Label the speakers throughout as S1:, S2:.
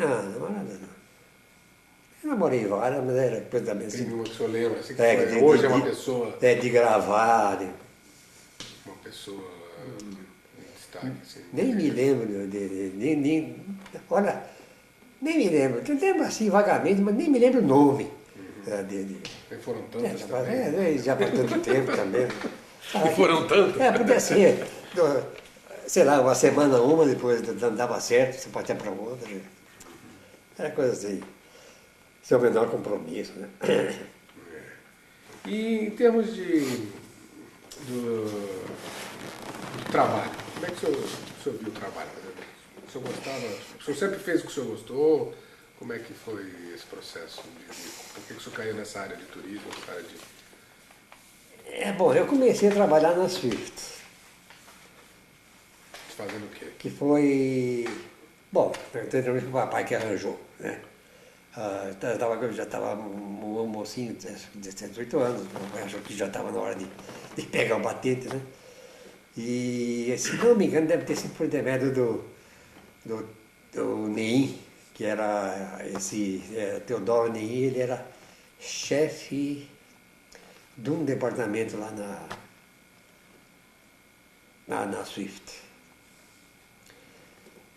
S1: Não, namorada não. Eu namorei várias, mas era coisa também
S2: Tem
S1: assim.
S2: uma que o senhor lembra, assim, que
S1: É,
S2: foi, hoje é uma pessoa,
S1: de gravar,
S2: uma pessoa em destaque, assim.
S1: nem me lembro olha, nem me lembro. Eu lembro assim vagamente, mas nem me lembro o nome dele.
S2: E foram tantas também.
S1: Já faz tanto tempo também.
S2: E foram tantas.
S1: Podia ser, sei lá, uma semana uma, depois não dava certo, você partia para outra. Era coisa assim, sem o menor compromisso, né?
S2: E em termos do trabalho, como é que o senhor viu o trabalho? O senhor gostava, o senhor sempre fez o que o senhor gostou? Como é que foi esse processo? Por que o senhor caiu nessa área de turismo, nessa área de...
S1: Bom, eu comecei a trabalhar na Swift,
S2: Fazendo o quê?
S1: que foi, bom, o papai que arranjou, né? Eu já estava um mocinho, 17, 18 anos, eu acho que já estava na hora de pegar o batente, né? E, se não me engano, deve ter sido por intermédio do Neim, que era esse Teodoro Neim, ele era chefe de um departamento lá na Swift.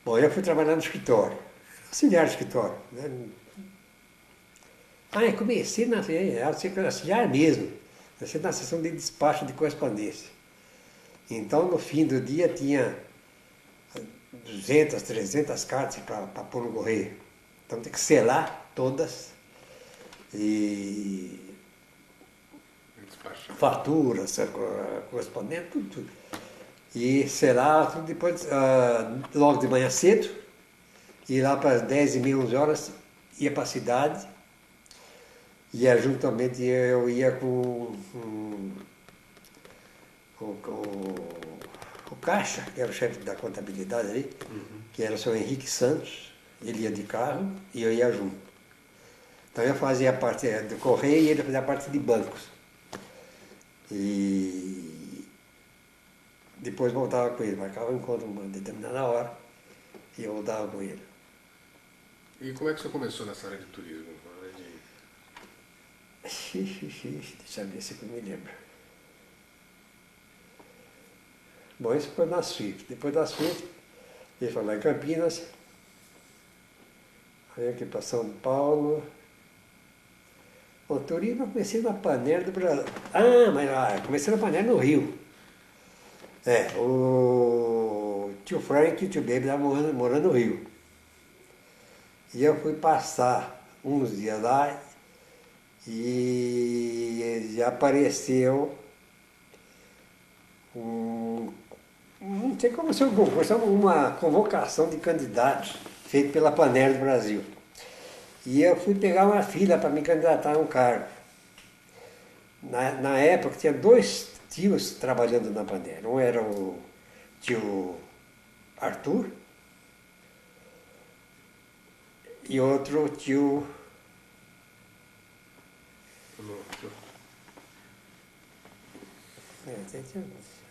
S1: Bom, eu fui trabalhar no escritório, auxiliar de escritório, né? Eu comecei na auxiliar mesmo, comecei na seção de despacho de correspondência. Então, no fim do dia, tinha 200, 300 cartas para pôr no correio. Então, tem que selar todas e faturas, correspondente, tudo. E selar tudo depois, logo de manhã cedo, e lá para as 10h30, 11 horas, ia para a cidade. E juntamente eu ia com o Caixa, que era o chefe da contabilidade ali, que era o seu Henrique Santos, ele ia de carro e eu ia junto. Então eu fazia a parte do correio e ele fazia a parte de bancos. E depois voltava com ele, marcava um encontro uma determinada hora e eu voltava com ele.
S2: E como é que o senhor começou nessa área de turismo?
S1: Deixa eu ver se eu me lembro. Bom, isso foi na Swift. Depois da Swift, ele foi lá em Campinas, aí aqui para São Paulo. O turismo eu comecei na Panera do Brasil. Comecei na Panera no Rio. O tio Frank e o tio Baby estavam morando no Rio. E eu fui passar uns dias lá e apareceu não sei como se uma convocação de candidatos feita pela Panera do Brasil. E eu fui pegar uma fila para me candidatar a um cargo. Na época tinha 2 tios trabalhando na Panera. Um era o tio Arthur e outro tio...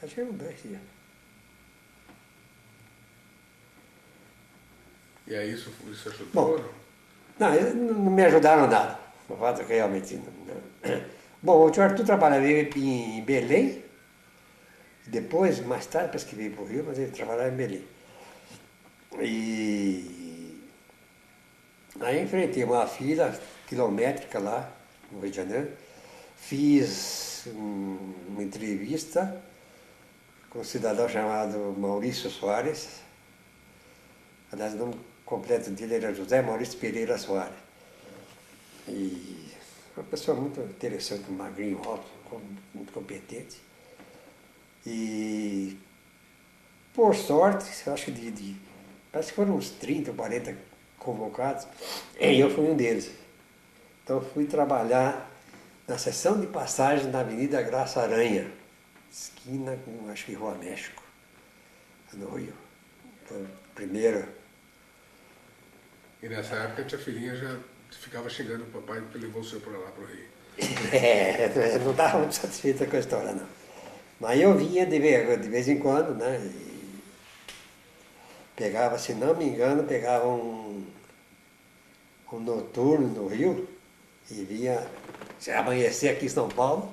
S1: acho que eram 2 tios.
S2: E aí isso ajudou?
S1: Bom, não, eles não me ajudaram nada. O fato é que realmente não. Bom, o tio Arthur trabalhava em Belém. Depois, mais tarde, parece que veio para o Rio, mas ele trabalhava em Belém. E aí enfrentei uma fila quilométrica lá no Rio de Janeiro. Fiz uma entrevista com um cidadão chamado Maurício Soares. Aliás, o nome completo dele era José Maurício Pereira Soares. E uma pessoa muito interessante, magrinho, alto, muito competente. E, por sorte, eu acho que parece que foram uns 30 ou 40 convocados, e eu fui um deles. Então eu fui trabalhar na seção de passagem na Avenida Graça Aranha, esquina com, acho que Rua México, no Rio. Então, primeiro...
S2: E nessa época a tia filhinha já ficava xingando o papai que levou o senhor para lá, para o Rio.
S1: Não estava muito satisfeita com a história, não. Mas eu vinha de vez em quando, né? E pegava, se não me engano, pegava um noturno no Rio e vinha amanhecer aqui em São Paulo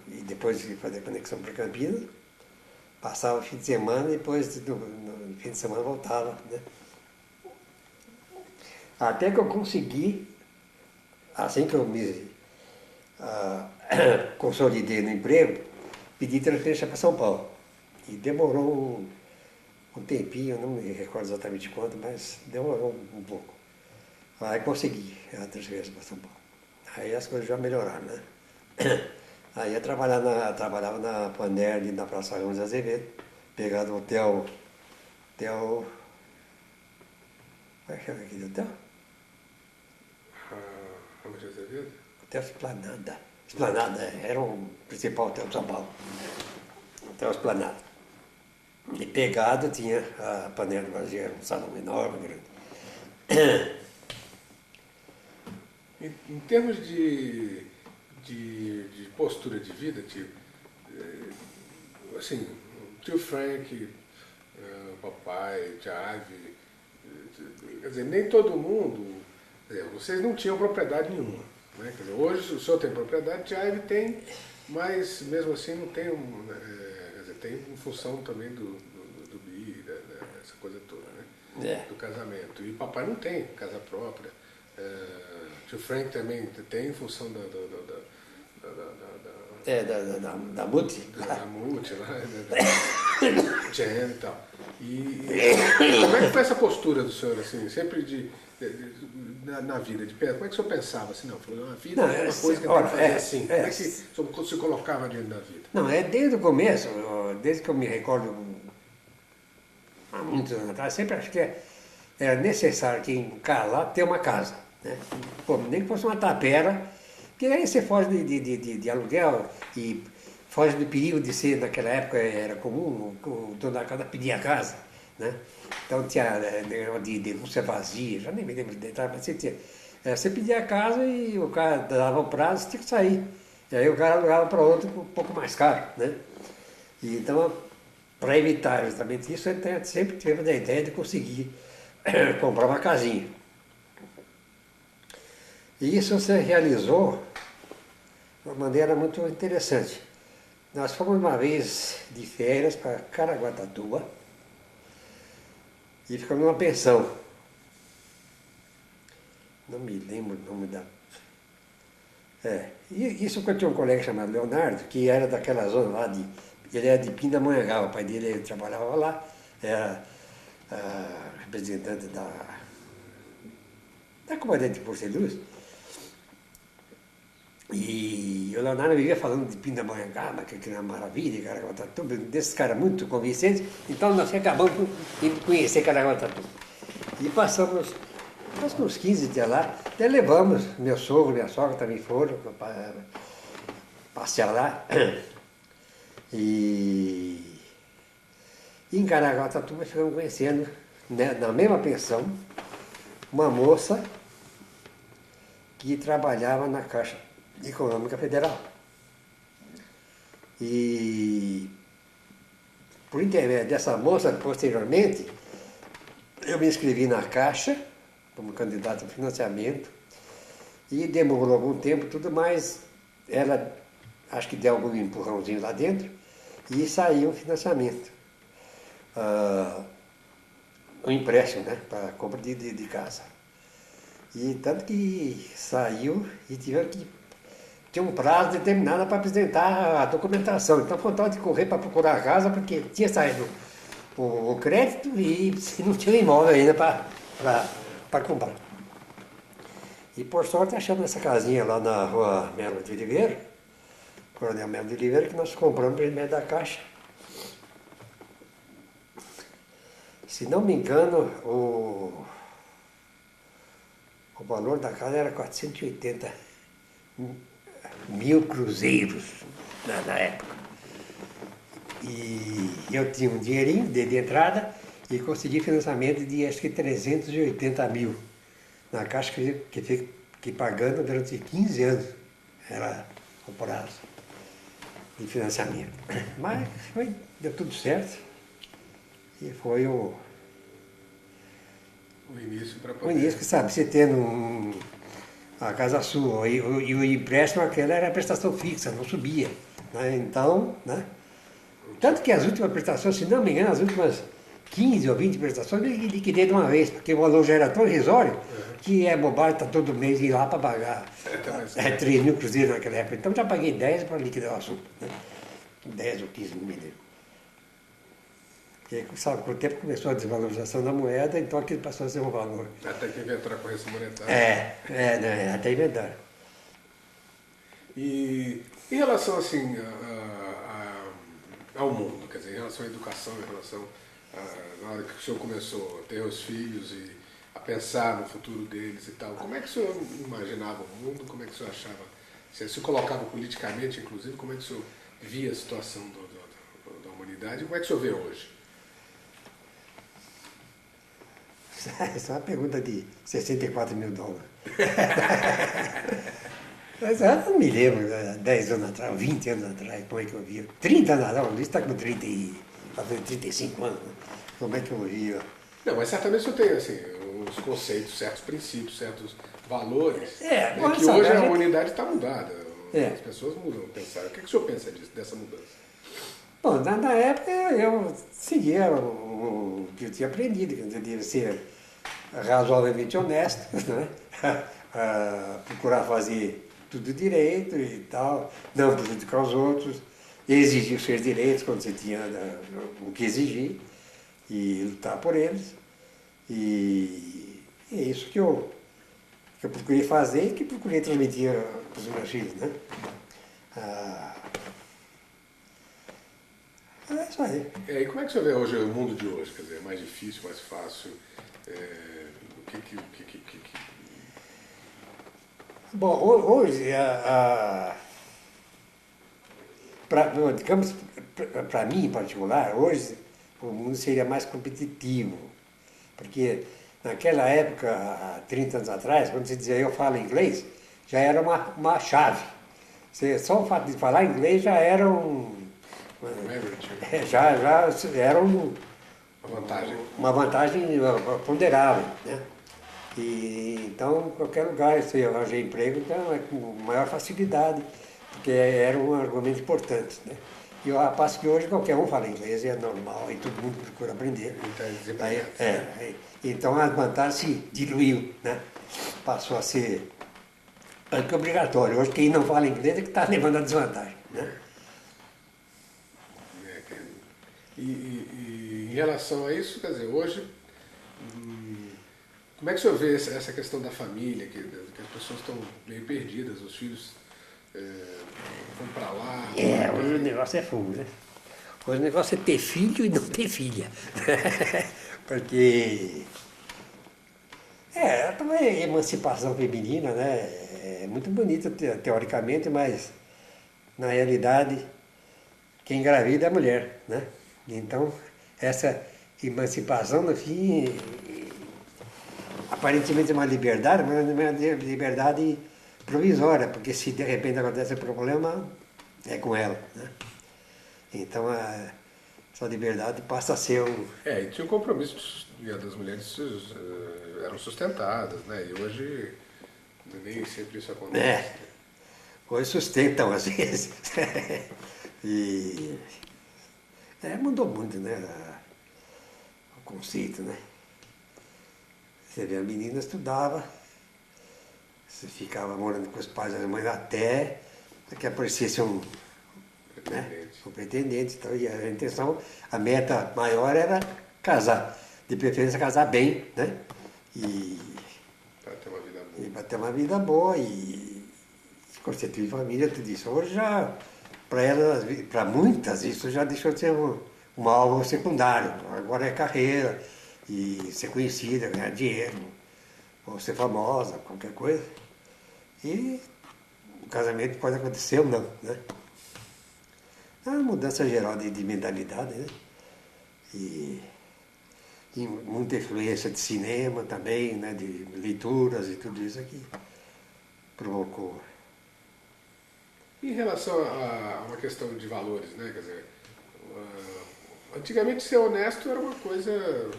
S1: e depois de fazer conexão para Campinas, passava o fim de semana e depois no fim de semana voltava, né? Até que eu consegui, assim que eu me consolidei no emprego, pedi transferência para São Paulo. E demorou um tempinho, não me recordo exatamente quanto, mas demorou um pouco. Aí consegui a transferência para São Paulo. Aí as coisas já melhoraram, né? Aí eu trabalhava na Panair, ali na Praça Ramos de Azevedo, pegando o hotel. Como é que chama aquele hotel?
S2: Ramos de Azevedo?
S1: Hotel Esplanada. Esplanada, era o principal hotel de São Paulo. Hotel Esplanada. E pegado tinha a Panair do Brasil, era um salão enorme, grande.
S2: Em termos de postura de vida, assim, o tio Frank, o papai, Jive, quer dizer, nem todo mundo, vocês não tinham propriedade nenhuma, né? Quer dizer, hoje o senhor tem propriedade, Jive tem, mas mesmo assim não tem, quer dizer, tem em função também do BI, dessa coisa toda, né? Do casamento. E o papai não tem casa própria. Tio Frank também tem em função da
S1: Muti.
S2: Da Muti lá, da Jen e tal. E como é que foi essa postura do senhor, assim, sempre na vida de perto? Como é que o senhor pensava assim, não, a vida é uma coisa que eu tenho que fazer assim? Como é que o senhor se colocava diante da vida?
S1: Não, desde o começo, desde que eu me recordo, há muitos anos atrás, sempre acho que era necessário que em casa ter uma casa, né? Pô, nem que fosse uma tapera, porque aí você foge de aluguel e foge do perigo de ser, naquela época era comum, o dono da casa pedia a casa, né? Então tinha negócio de denúncia vazia, já nem me lembro de detalhes, mas você pedia a casa e o cara dava o prazo, você tinha que sair. E aí o cara alugava para outro um pouco mais caro, né? E então, para evitar justamente isso, ele sempre teve a ideia de conseguir comprar uma casinha. E isso se realizou de uma maneira muito interessante. Nós fomos uma vez de férias para Caraguatatuba e ficamos numa pensão. Não me lembro o nome da... E isso que eu tinha um colega chamado Leonardo, que era daquela zona lá ele era de Pindamonhangaba, o pai dele ele trabalhava lá, era representante da Comandante de Força de Luz. E o Leonardo vivia falando de Pindamonhangaba, que era uma maravilha, Caraguatatuba, desses caras muito convincentes, então nós acabamos de conhecer Caraguatatuba. E passamos uns 15 dias lá, até levamos, meu sogro, minha sogra também foram passear lá. E em Caraguatatuba ficamos conhecendo, né, na mesma pensão, uma moça que trabalhava na Caixa Econômica Federal. E por intermédio dessa moça, posteriormente, eu me inscrevi na Caixa como candidato a financiamento e demorou algum tempo, tudo mais, ela acho que deu algum empurrãozinho lá dentro e saiu o financiamento. Um empréstimo, né, para compra de casa. E tanto que saiu e tivemos que tinha um prazo determinado para apresentar a documentação. Então foi tal de correr para procurar a casa, porque tinha saído o crédito e não tinha imóvel ainda para comprar. E por sorte achamos essa casinha lá na rua Melo de Oliveira, Coronel Melo de Oliveira, que nós compramos por meio da Caixa. Se não me engano, o valor da casa era 480 mil cruzeiros na época. E eu tinha um dinheirinho de entrada e consegui financiamento de acho que 380 mil na Caixa, que fiquei pagando durante 15 anos. Era o prazo de financiamento. Mas deu tudo certo. E foi o
S2: no início para
S1: No
S2: poder...
S1: início, sabe, você tendo a casa sua e o empréstimo aquela era a prestação fixa, não subia. Né? Então, né? Tanto que as últimas prestações, se não me engano, as últimas 15 ou 20 prestações eu liquidei de uma vez, porque o valor já era tão irrisório que é bobagem estar todo mês ir lá para pagar 3 mil cruzeiros naquela época. Então já paguei 10 para liquidar o assunto. Né? 10 ou 15, não me lembro. Porque, sabe, com o tempo começou a desvalorização da moeda, então aquilo passou a ser um valor.
S2: Até que inventaram a correção monetária.
S1: Né, até inventaram.
S2: E em relação assim ao mundo, quer dizer, em relação à educação, em relação na hora que o senhor começou a ter os filhos e a pensar no futuro deles e tal, como é que o senhor imaginava o mundo, como é que o senhor achava, se colocava politicamente, inclusive, como é que o senhor via a situação da humanidade, como é que o senhor vê hoje?
S1: Essa é uma pergunta de 64 mil dólares. Mas eu não me lembro, 10 anos atrás, 20 anos atrás, como é que eu via. 30 anos atrás, o Luiz está com 35 anos, né? Como é que eu via.
S2: Não, mas certamente o senhor tem assim, uns conceitos, certos princípios, certos valores, que
S1: sabe,
S2: hoje a humanidade está mudada.
S1: É.
S2: As pessoas mudam, pensaram. O que o senhor pensa dessa mudança?
S1: Bom, na época eu seguia o que eu tinha aprendido, que eu devia ser razoavelmente honesto, né? Procurar fazer tudo direito e tal, não prejudicar os outros, exigir os seus direitos quando você tinha o que exigir e lutar por eles. E é isso que eu procurei fazer e que procurei transmitir para os meus filhos, né? É isso aí.
S2: E como é que o senhor vê hoje o mundo de hoje? Quer dizer, é mais difícil, mais fácil?
S1: Bom, hoje, digamos, para mim em particular, hoje o mundo seria mais competitivo, porque naquela época, há 30 anos atrás, quando você dizia eu falo inglês, já era uma chave. Só o fato de falar inglês já era já era uma vantagem ponderável, né? E, então, em qualquer lugar, se eu arranjei emprego, então é com maior facilidade, porque era um argumento importante, né? E ao passo que hoje qualquer um fala inglês e é normal, e todo mundo procura aprender. Então a vantagem se diluiu, né? Passou a ser obrigatório. Hoje quem não fala inglês é que está levando a desvantagem, né?
S2: E em relação a isso, quer dizer, hoje, como é que o senhor vê essa questão da família, que as pessoas estão meio perdidas, os filhos vão para lá?
S1: Hoje o negócio é fogo, né? Hoje o negócio é ter filho e não ter filha. Porque também a emancipação feminina, né? É muito bonita teoricamente, mas na realidade quem engravida é a mulher, né? Então, essa emancipação, no fim, aparentemente é uma liberdade, mas é uma liberdade provisória, porque se de repente acontece um problema, é com ela, né? Então, essa liberdade passa a ser
S2: e tinha um compromisso das mulheres eram sustentadas, né? E hoje nem sempre isso acontece.
S1: Hoje sustentam às vezes. E mudou muito, né? O conceito, né? Você vê, a menina estudava, você ficava morando com os pais e as mães até que aparecesse um pretendente. Então, e a intenção, a meta maior era casar. De preferência casar bem, né?
S2: Para ter uma vida boa.
S1: E para ter uma vida boa e constituir família, tudo isso. Hoje já, para muitas, isso já deixou de ser um alvo secundário. Agora é carreira, e ser conhecida, ganhar dinheiro, ou ser famosa, qualquer coisa. E o casamento pode acontecer ou não, né? É uma mudança geral de mentalidade, né? E muita influência de cinema também, né? De leituras e tudo isso aqui provocou.
S2: Em relação a uma questão de valores, né? Quer dizer, antigamente ser honesto era uma coisa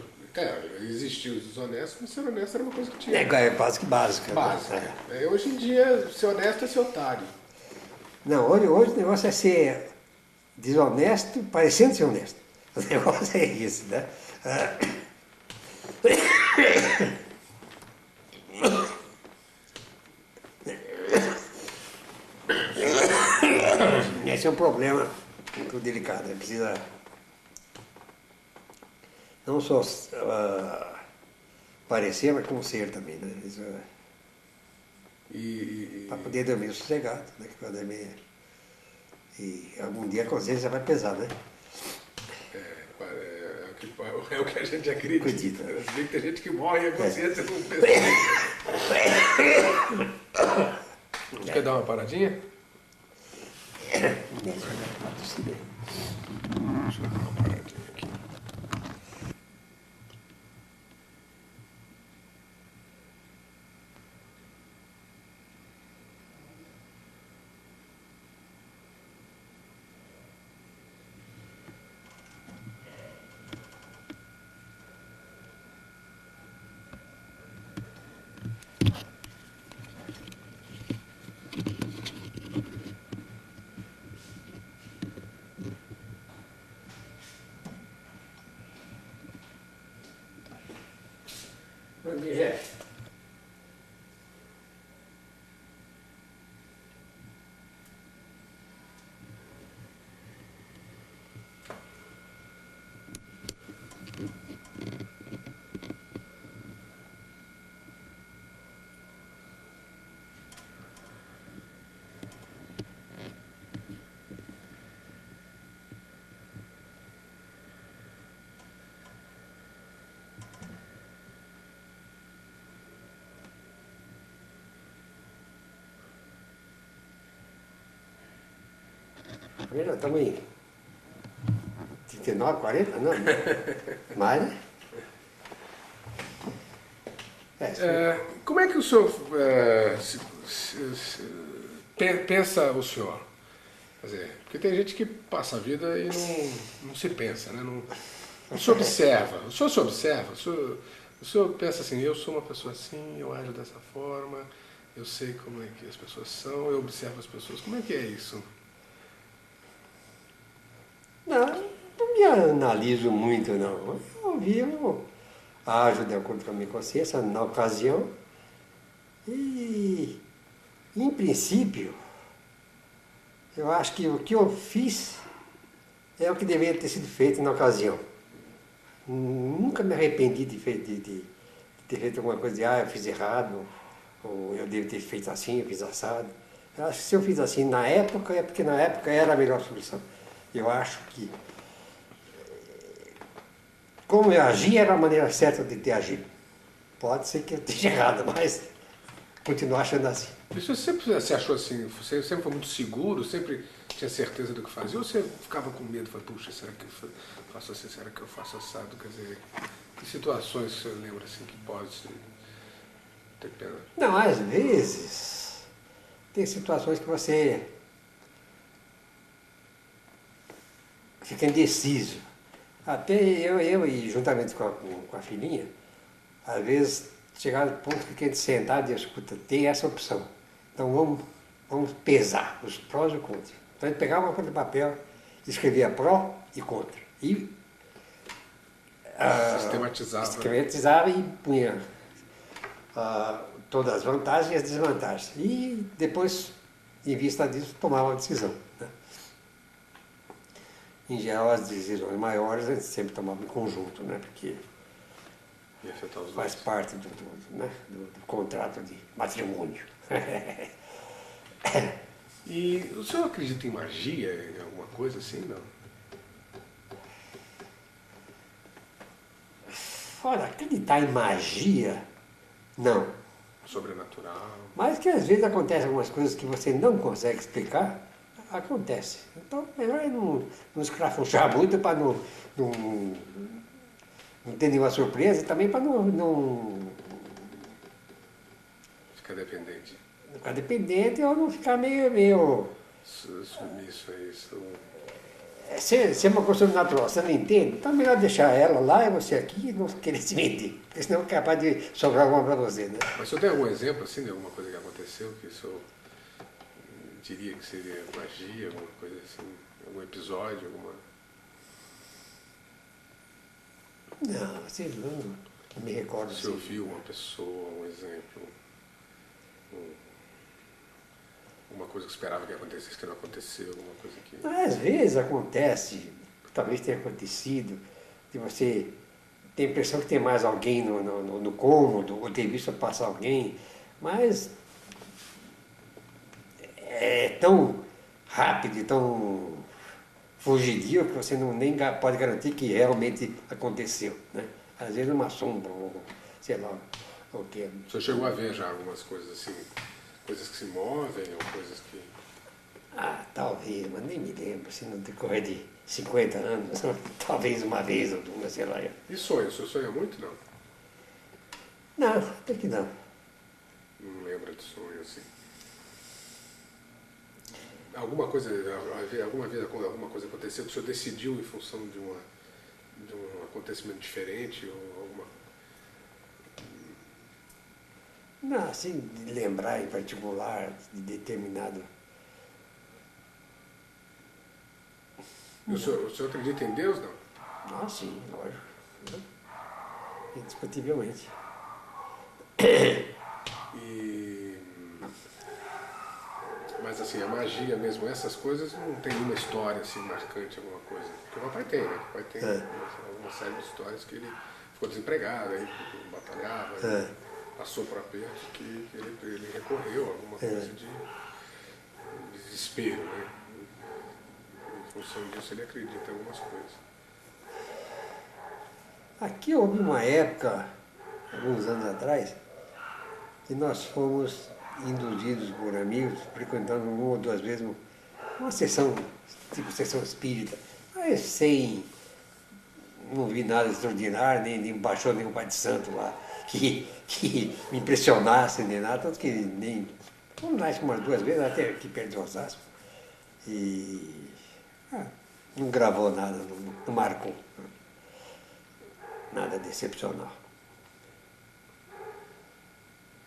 S2: Existiu os desonestos, mas ser honesto era uma coisa que tinha.
S1: É básica.
S2: Básica. Hoje em dia, ser honesto é ser otário.
S1: Não, hoje o negócio é ser desonesto, parecendo ser honesto. O negócio é isso, né? Esse é um problema muito delicado. Precisa não só parecer, mas como ser também, né? Isso para poder dormir sossegado, né? E algum dia a consciência vai pesar, né?
S2: É o que a gente acredita. Tem gente que morre e a consciência não pensa. Quer dar uma paradinha? Deixa eu dar uma paradinha aqui.
S1: Já estamos em 39, 40? Não. Mais, né?
S2: Como é que o senhor pensa o senhor? Quer dizer, porque tem gente que passa a vida e não se pensa, né? Não se observa. O senhor se observa? O senhor pensa assim, eu sou uma pessoa assim, eu ajo dessa forma, eu sei como é que as pessoas são, eu observo as pessoas. Como é que é isso?
S1: Não me analiso muito, não. Eu vivo, ajo de acordo com a minha consciência na ocasião e, em princípio, eu acho que o que eu fiz é o que deveria ter sido feito na ocasião. Nunca me arrependi de ter feito alguma coisa eu fiz errado, ou eu devo ter feito assim, eu fiz assado. Eu acho que se eu fiz assim na época, é porque na época era a melhor solução. Eu acho que como eu agi era a maneira certa de ter agido. Pode ser que eu esteja errado, mas continuo achando assim.
S2: E você sempre se achou assim, você sempre foi muito seguro, sempre tinha certeza do que fazia, ou você ficava com medo, falava, puxa, será que eu faço assim, será que eu faço assado? Quer dizer, que situações você lembra assim que pode ter pena?
S1: Não, às vezes tem situações que você fica indeciso. Até eu e juntamente com a filhinha, às vezes chegava no ponto que a gente sentado e escuta, tem essa opção. Então vamos pesar os prós e os contras. Então a gente pegava uma folha de papel, escrevia pró e contra. E sistematizava e punha todas as vantagens e as desvantagens. E depois, em vista disso, tomava uma decisão. Né? Em geral, as decisões maiores a gente sempre tomava em conjunto, né? Porque faz parte do contrato de matrimônio.
S2: E o senhor acredita em magia, em alguma coisa assim, não?
S1: Olha, acreditar em magia, não.
S2: Sobrenatural.
S1: Mas que às vezes acontecem algumas coisas que você não consegue explicar, acontece. Então, melhor é não escrafunchar muito para não ter nenhuma surpresa e também para não
S2: ficar dependente.
S1: Ficar dependente ou não ficar meio
S2: sumiço, é isso.
S1: Se é uma coisa natural, você não entende, então é melhor deixar ela lá e você aqui e não querer se meter. Porque senão é capaz de sobrar alguma para você, né?
S2: Mas o senhor tem algum exemplo assim de alguma coisa que aconteceu que o senhor diria que seria magia, alguma coisa assim, algum episódio, alguma.
S1: Não, assim, não me recordo.
S2: Você
S1: Assim.
S2: ouviu uma pessoa, um exemplo, uma coisa que esperava que acontecesse que não aconteceu, alguma coisa que.
S1: Às vezes acontece, talvez tenha acontecido, de você ter a impressão que tem mais alguém no cômodo, ou ter visto passar alguém, mas é tão rápido e tão fugidio que você não nem pode garantir que realmente aconteceu. Né? Às vezes uma sombra, ou sei lá, o que.
S2: O senhor chegou a ver já algumas coisas assim, coisas que se movem, ou coisas que.
S1: Ah, talvez, mas nem me lembro, assim, no decorrer de 50 anos, talvez uma vez ou duas, sei lá.
S2: E sonho? O senhor sonha muito? Não.
S1: Não, até que não.
S2: Não lembra de sonho assim. Alguma coisa, alguma vez alguma coisa aconteceu que o senhor decidiu em função de um acontecimento diferente ou alguma.
S1: Não, assim, de lembrar em particular de determinado.
S2: O senhor acredita em Deus, não?
S1: Ah, sim, lógico. Indiscutivelmente.
S2: Mas assim, a magia mesmo, essas coisas não tem uma história assim marcante, alguma coisa. Porque o papai tem, né? O papai tem uma série de histórias que ele ficou desempregado, aí batalhava, passou por apertos que ele recorreu a alguma coisa de desespero, né? Em função disso ele acredita em algumas coisas.
S1: Aqui houve uma época, alguns anos atrás, que nós fomos induzidos por amigos, frequentando uma ou duas vezes uma sessão, tipo sessão espírita, mas sem, não vi nada extraordinário, nem baixou nenhum pai de santo lá, que me impressionasse, nem nada, tanto que nem, fomos lá umas duas vezes, até aqui perto de Osasco, e não gravou nada, não marcou, nada de excepcional.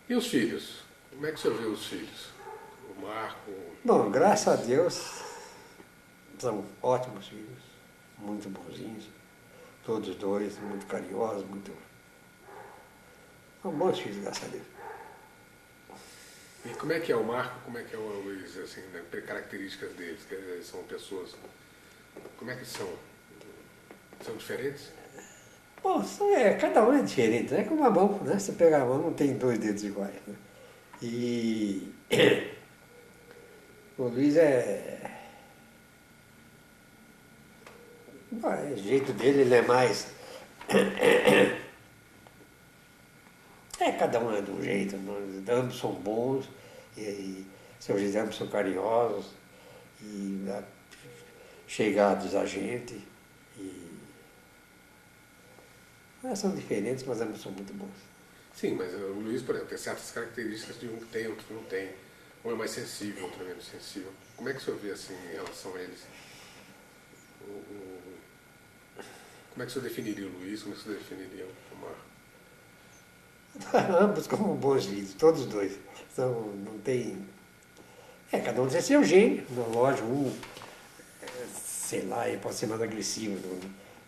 S2: E os filhos? Como é que o senhor vê os filhos? O Marco?
S1: Bom, graças a Deus, são ótimos filhos, muito bonzinhos, todos dois, muito carinhosos, muito. São bons filhos, graças a Deus.
S2: E como é que é o Marco, como é que é o Luiz, assim, né? Características deles? Quer dizer, são pessoas. Como é que são? São diferentes?
S1: Bom, cada um é diferente, né? Como a mão, né? Você pega a mão, não tem dois dedos iguais. Né? E o Luiz bom, o jeito dele, ele é mais. Cada um é de um jeito, ambos são bons, e seus ambos são carinhosos, e chegados a gente. São diferentes, mas ambos são muito bons.
S2: Sim, mas o Luiz, por exemplo, tem certas características de um que tem, outro que não tem. Um é mais sensível, outro é menos sensível. Como é que o senhor vê assim em relação a eles? Como é que o senhor definiria o Luiz? Como é que o senhor definiria o Marco?
S1: Ambos como bons filhos, todos dois. Então, não tem. Cada um tem seu gênio, lógico, sei lá, ele pode ser mais agressivo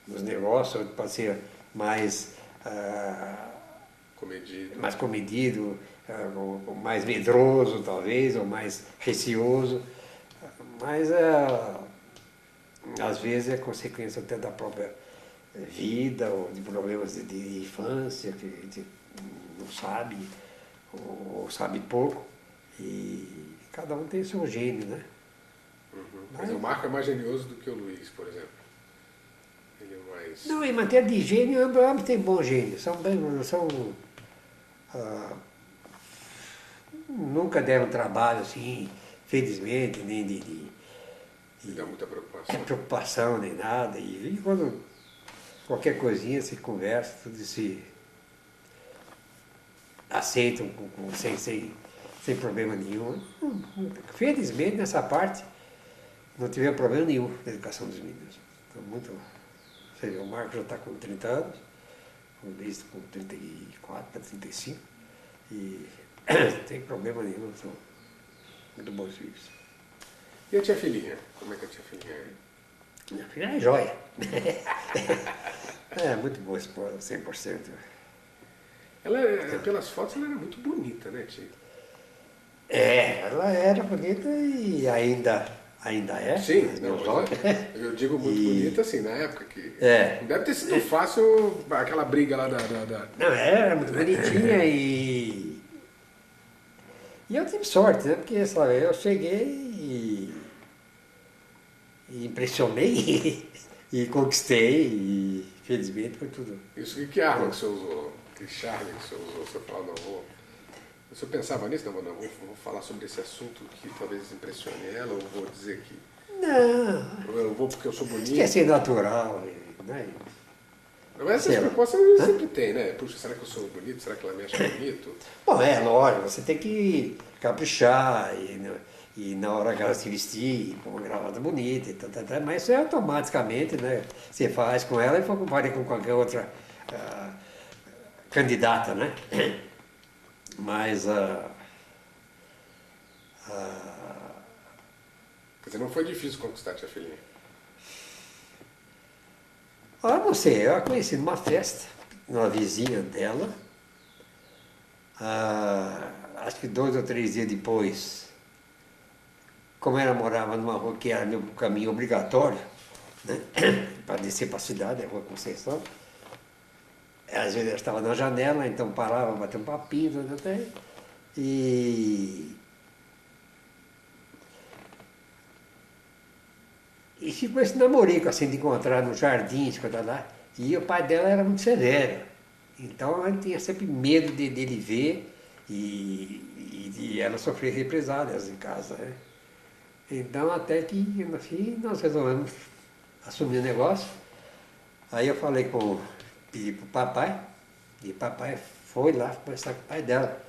S1: nos negócios, outro pode ser mais comedido, ou mais medroso talvez, ou mais receoso, mas às vezes é consequência até da própria vida, ou de problemas de infância, que a gente não sabe, ou sabe pouco, e cada um tem o seu gênio, né?
S2: Uhum. Mas o Marco é mais genioso do que o Luiz, por exemplo. Ele é mais.
S1: Não, em matéria de gênio, ambos têm bom gênio. Nunca deram trabalho, assim, felizmente, nem de
S2: dá muita preocupação.
S1: Preocupação, nem nada. E quando qualquer coisinha se conversa, tudo se aceitam sem problema nenhum. Felizmente, nessa parte, não tivemos problema nenhum na educação dos meninos. Então, muito, você vê, o Marcos já está com 30 anos, o Luiz com 34 para 35, e não tem problema nenhum, são muito bons filhos.
S2: E a tia filhinha? Como é que a tia filhinha é?
S1: Minha filha é joia. É muito boa esposa, 100%.
S2: Ela, pelas fotos, ela era muito bonita, né, tia?
S1: É, ela era bonita e ainda é.
S2: Sim,
S1: mas
S2: não,
S1: joia.
S2: eu digo muito bonita assim, na época que.
S1: É.
S2: Não deve ter sido fácil aquela briga lá da.
S1: Não, era muito bonitinha e eu tive sorte, né? Porque, sabe, eu cheguei e impressionei e conquistei e felizmente foi tudo.
S2: Isso, que arma que você usou? Que charme que você usou? Você fala, não vou. Você pensava nisso? Não, vou falar sobre esse assunto que talvez impressione ela, ou vou dizer que.
S1: Não,
S2: Eu vou porque eu sou bonito.
S1: acho que é ser natural, né?
S2: Mas essas
S1: Sei lá.
S2: propostas sempre tem, né? Puxa, será que eu sou bonito? Será que ela me acha bonito?
S1: Bom, é lógico, você tem que caprichar e na hora que ela se vestir, com uma gravata bonita, e tal, mas isso é automaticamente, né? Você faz com ela e compara com qualquer outra candidata, né? Mas
S2: Quer dizer, não foi difícil conquistar a tia filhinha.
S1: eu não sei, eu a conheci numa festa, numa vizinha dela. Acho que 2 ou 3 dias depois, como ela morava numa rua que era meu caminho obrigatório, né? Para descer para a cidade, a Rua Conceição, às vezes ela estava na janela, então parava, bater um papinho, até, e ficou esse namorico assim de encontrar no jardim, coisa lá. E o pai dela era muito severo. Então ele tinha sempre medo dele ver e ela sofrer represálias em casa. Né? Então até que no fim nós resolvemos assumir o negócio. Aí eu falei pedi para o papai, e o papai foi lá conversar com o pai dela.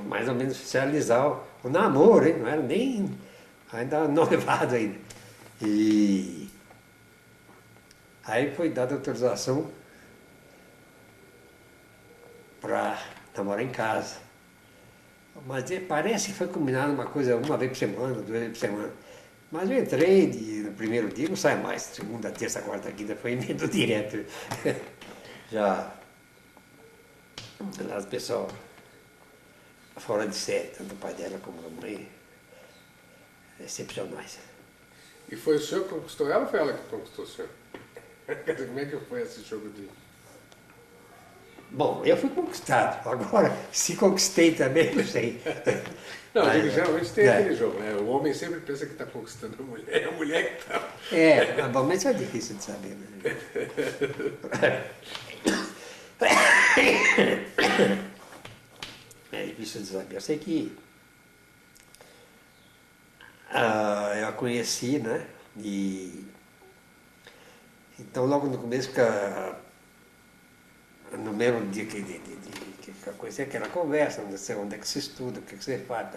S1: Mais ou menos oficializar o namoro, hein? Não era nem ainda noivado ainda. E aí foi dada autorização para namorar em casa. Mas parece que foi combinado uma coisa uma vez por semana, 2 vezes por semana. Mas eu entrei no primeiro dia, não sai mais. Segunda, terça, quarta, quinta, foi indo direto. Já as pessoas fora de série, tanto o pai dela como a mãe, excepcionais.
S2: E foi o senhor que conquistou ela ou foi ela que conquistou o senhor? Como é que foi esse jogo de.
S1: Bom, eu fui conquistado. Agora, se conquistei também, não sei.
S2: Não,
S1: Mas,
S2: geralmente tem aquele jogo, né? O homem sempre pensa que está conquistando a mulher, é a mulher que está.
S1: Bom, mas isso é difícil de saber. Né? É difícil de saber. Eu sei que eu a conheci, né? Então, logo no começo, no mesmo dia que eu conheci, aquela conversa, não sei onde é que se estuda, o que você faz,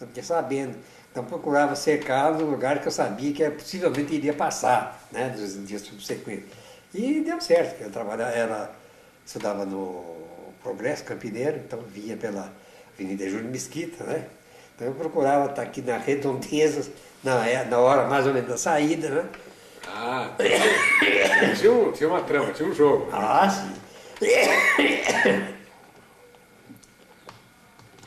S1: não fiquei sabendo. Então, procurava cercar no lugar que eu sabia que possivelmente iria passar, né? Nos dias subsequentes. E deu certo, porque ela estudava no Progresso Campineiro, então vinha pela Avenida Júlio Mesquita, né? Então eu procurava estar aqui na Redondezas, na hora mais ou menos da saída, né?
S2: Ah, tinha uma trama, tinha um jogo.
S1: Ah, sim.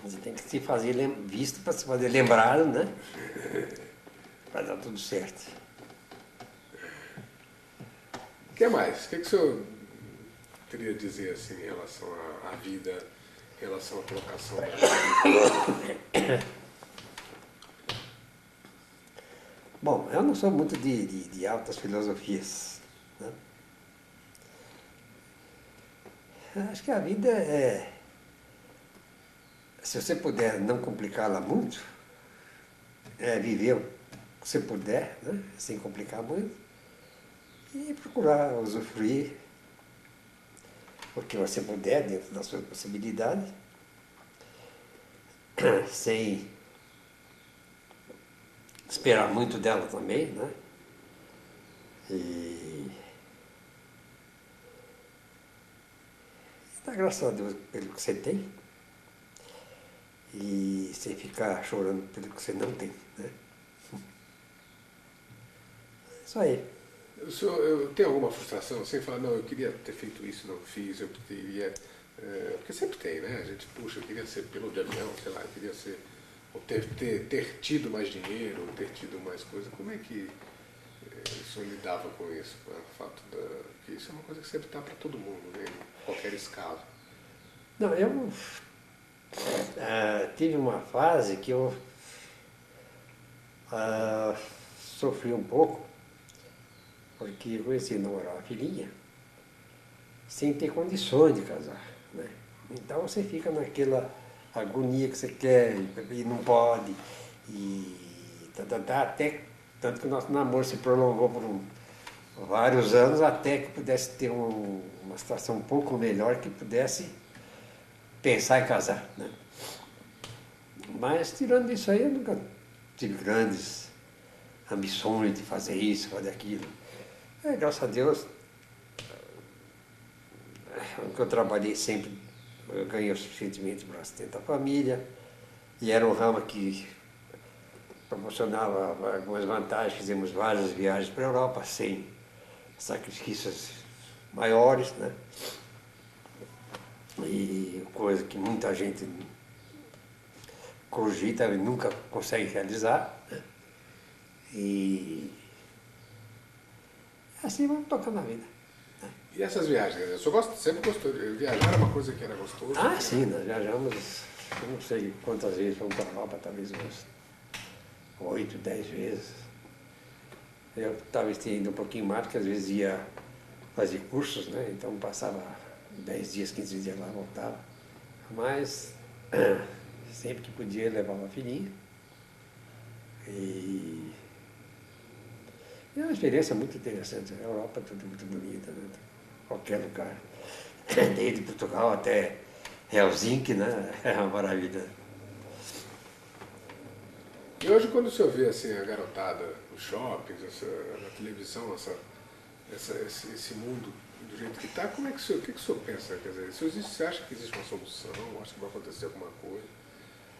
S1: Você tem que se fazer visto para se fazer lembrado, né? Para dar tudo certo.
S2: O que mais? O que o senhor queria dizer assim em relação à vida, em relação à colocação da vida?
S1: Bom, eu não sou muito de altas filosofias. Né? Acho que a vida se você puder não complicá-la muito, viver o que você puder, né? Sem complicar muito, e procurar usufruir o que você puder dentro das suas possibilidades, sem esperar muito dela também, né? E dá graças a Deus pelo que você tem e sem ficar chorando pelo que você não tem, né? Isso aí.
S2: O senhor tem alguma frustração? Você fala, não, eu queria ter feito isso, não fiz, eu queria... porque sempre tem, né? A gente, puxa, eu queria ser piloto de avião, sei lá, eu queria ser... Ou ter tido mais dinheiro, ou ter tido mais coisa. Como é que o senhor lidava com isso? Com o fato que isso é uma coisa que sempre está para todo mundo, né? Em qualquer escala.
S1: Não, eu tive uma fase que eu sofri um pouco, porque eu conheci namorar uma filhinha sem ter condições de casar, né? Então você fica naquela agonia que você quer e não pode, e até tanto que o nosso namoro se prolongou por vários anos até que pudesse ter uma situação um pouco melhor, que pudesse pensar em casar, né? Mas tirando isso aí, eu nunca tive grandes ambições de fazer isso, fazer aquilo. Graças a Deus, eu trabalhei sempre, eu ganhei o suficientemente para sustentar a família, e era um ramo que proporcionava algumas vantagens. Fizemos várias viagens para a Europa sem sacrifícios maiores, né? E coisa que muita gente cogita e nunca consegue realizar, né? E assim vamos tocando a vida.
S2: E essas viagens? O senhor sempre gostou de viajar? Era uma coisa que era gostoso?
S1: Ah, sim, nós viajamos, eu não sei quantas vezes fomos para a Europa, talvez umas 8, 10 vezes. Eu talvez tenha ido um pouquinho mais, porque às vezes ia fazer cursos, né? Então passava 10 dias, 15 dias lá, voltava. Mas sempre que podia levava a filhinha. E é uma experiência muito interessante. A Europa é tudo muito bonita, né? Qualquer lugar. Desde Portugal até Helsinki, né? É uma maravilha.
S2: E hoje, quando o senhor vê assim, a garotada nos shoppings, na televisão, esse mundo do jeito que está, como é que o que o senhor pensa? Quer dizer, você acha que existe uma solução? Acha que vai acontecer alguma coisa?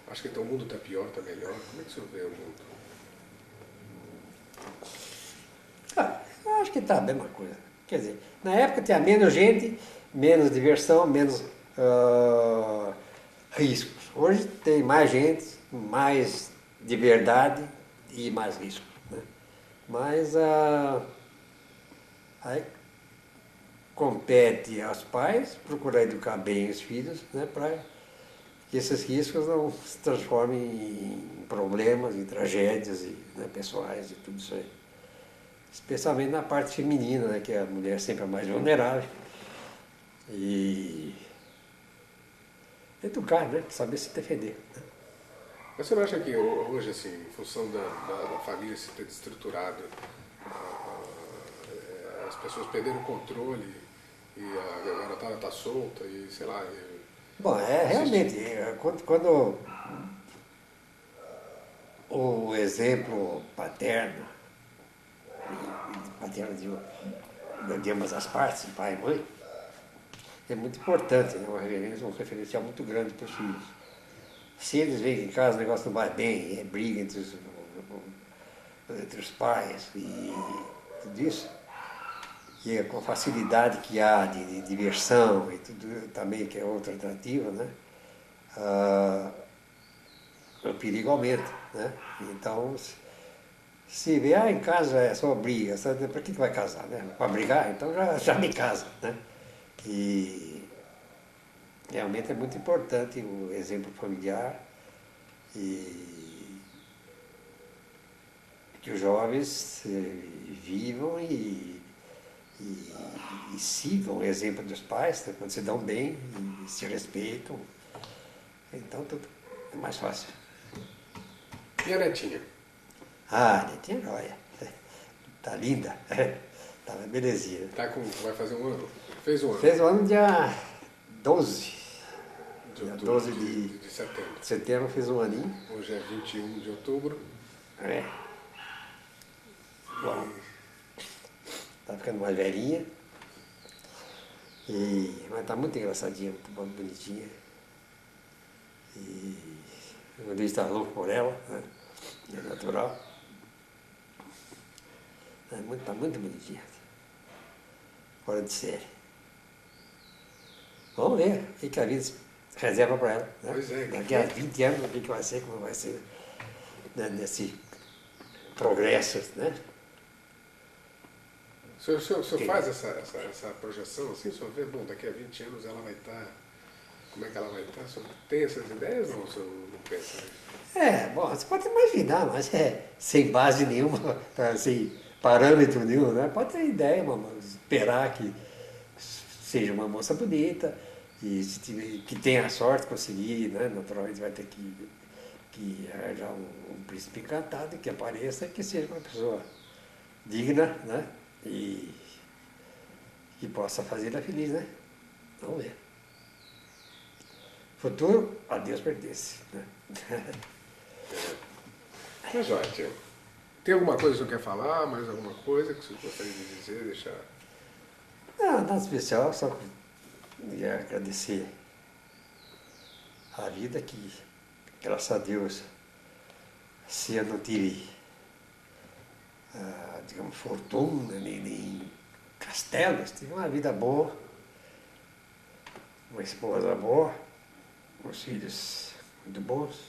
S2: Acha que então, o mundo está pior, está melhor? Como é que o senhor vê o mundo?
S1: Eu acho que está a mesma coisa. Quer dizer, na época tinha menos gente, menos diversão, menos riscos. Hoje tem mais gente, mais de verdade e mais risco, né? Mas aí compete aos pais procurar educar bem os filhos, né, para que esses riscos não se transformem em problemas, em tragédias né, pessoais e tudo isso aí. Especialmente na parte feminina, né, que a mulher é sempre a mais vulnerável. E educar, né, saber se defender, né?
S2: Mas você não acha que hoje, assim, em função da família se ter desestruturado, as pessoas perderam o controle e a garotada está solta e sei lá...
S1: Bom, realmente, quando o exemplo paterno de ambas as partes, pai e mãe, é muito importante, né? Um referencial muito grande para os filhos. Se eles veem que em casa o negócio não vai bem, é briga entre os pais e tudo isso, e com a facilidade que há de diversão e tudo também, que é outro atrativo, né? O perigo aumenta, né? Então, se vê, em casa é só briga, para que vai casar, né? Para brigar? Então já me casa, né? E realmente é muito importante o exemplo familiar e que os jovens vivam e sigam o exemplo dos pais, né? Quando se dão bem e se respeitam, então tudo é mais fácil.
S2: E a netinha?
S1: Ah, a netinha é joia. Tá linda. Tá uma belezinha.
S2: Vai fazer um ano? Fez um ano?
S1: Fez um ano dia 12. Dia 12
S2: de setembro.
S1: Setembro fez um aninho.
S2: Hoje é 21 de outubro.
S1: É. Bom, tá ficando mais velhinha. Mas tá muito engraçadinha, muito bonitinha. E o Luiz está louco por ela, né? É natural. Tá muito bonitinha. Fora de série. Vamos ver o que a vida reserva para ela. Né?
S2: Pois é.
S1: Daqui a 20 anos, o que vai ser, como vai ser, né? Nesse progresso, né?
S2: O senhor faz essa projeção assim? O senhor vê, bom, daqui a 20 anos ela vai estar... Como é que ela vai estar? O senhor tem essas ideias ou o senhor não pensa nisso?
S1: Bom, você pode imaginar, mas sem base nenhuma, sem parâmetro nenhum, né? Pode ter ideia, mas esperar que seja uma moça bonita e que tenha sorte de conseguir, né? Naturalmente vai ter que arranjar um príncipe encantado que apareça e que seja uma pessoa digna, né? E que possa fazê-la feliz, né? Vamos ver. Futuro, a Deus pertence. Né?
S2: Mas joia, tio. Tem alguma coisa que o senhor quer falar? Mais alguma coisa que o senhor gostaria de dizer, deixar?
S1: Não, nada especial, só queria agradecer a vida que, graças a Deus, se eu não tive, digamos, fortuna, nem castelos, tive uma vida boa, uma esposa boa, uns filhos muito bons,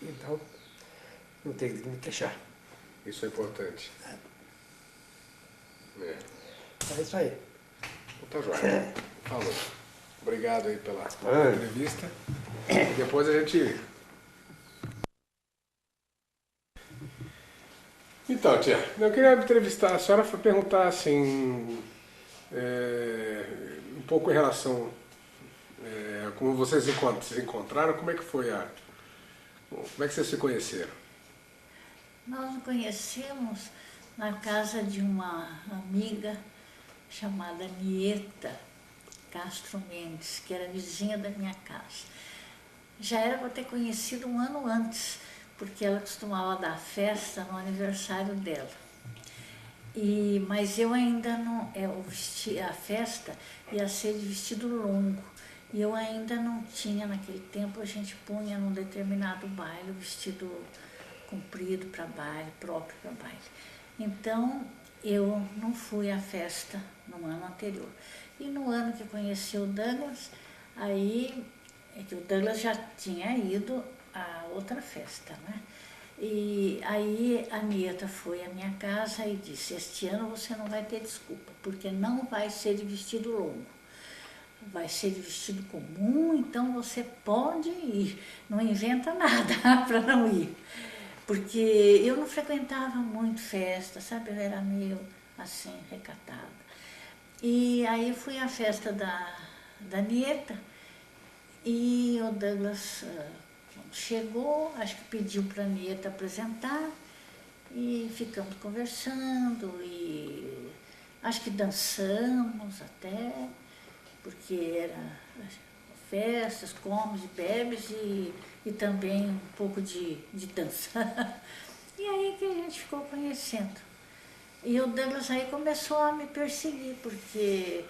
S1: então não tenho de me queixar.
S2: Isso é importante.
S1: É isso aí.
S2: Então tá joia. Falou. Obrigado aí pela entrevista. E depois a gente... Então, tia, eu queria entrevistar a senhora para perguntar assim, um pouco em relação como vocês se encontraram, como é que foi como é que vocês se conheceram?
S3: Nós nos conhecemos na casa de uma amiga chamada Nieta Castro Mendes, que era vizinha da minha casa. Já era para ter conhecido um ano antes, porque ela costumava dar festa no aniversário dela. Mas eu ainda não... a festa ia ser de vestido longo. E eu ainda não tinha, naquele tempo, a gente punha num determinado baile o vestido comprido para baile, próprio para baile. Então, eu não fui à festa no ano anterior. E no ano que conheci o Douglas, aí é que o Douglas já tinha ido a outra festa, né? E aí a Nieta foi à minha casa e disse: este ano você não vai ter desculpa, porque não vai ser de vestido longo. Vai ser de vestido comum, então você pode ir. Não inventa nada para não ir. Porque eu não frequentava muito festa, sabe? Eu era meio assim, recatada. E aí fui à festa da Nieta e o Douglas chegou, acho que pediu para a Nieta apresentar e ficamos conversando e acho que dançamos até, porque era festas, comes e bebes e também um pouco de dança. E aí que a gente ficou conhecendo. E o Douglas aí começou a me perseguir, porque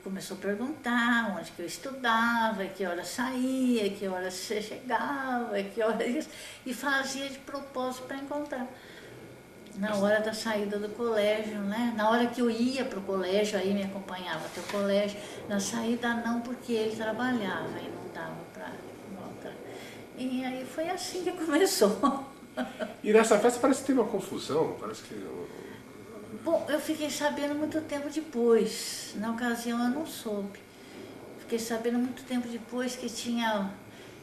S3: começou a perguntar onde que eu estudava, que hora saía, que hora você chegava, que hora isso, e fazia de propósito para encontrar. Na hora da saída do colégio, né? Na hora que eu ia para o colégio, aí me acompanhava até o colégio. Na saída não, porque ele trabalhava e não dava para encontrar. E aí foi assim que começou.
S2: E nessa festa parece que teve uma confusão, parece que...
S3: Bom, eu fiquei sabendo muito tempo depois. Na ocasião eu não soube. Fiquei sabendo muito tempo depois que tinha...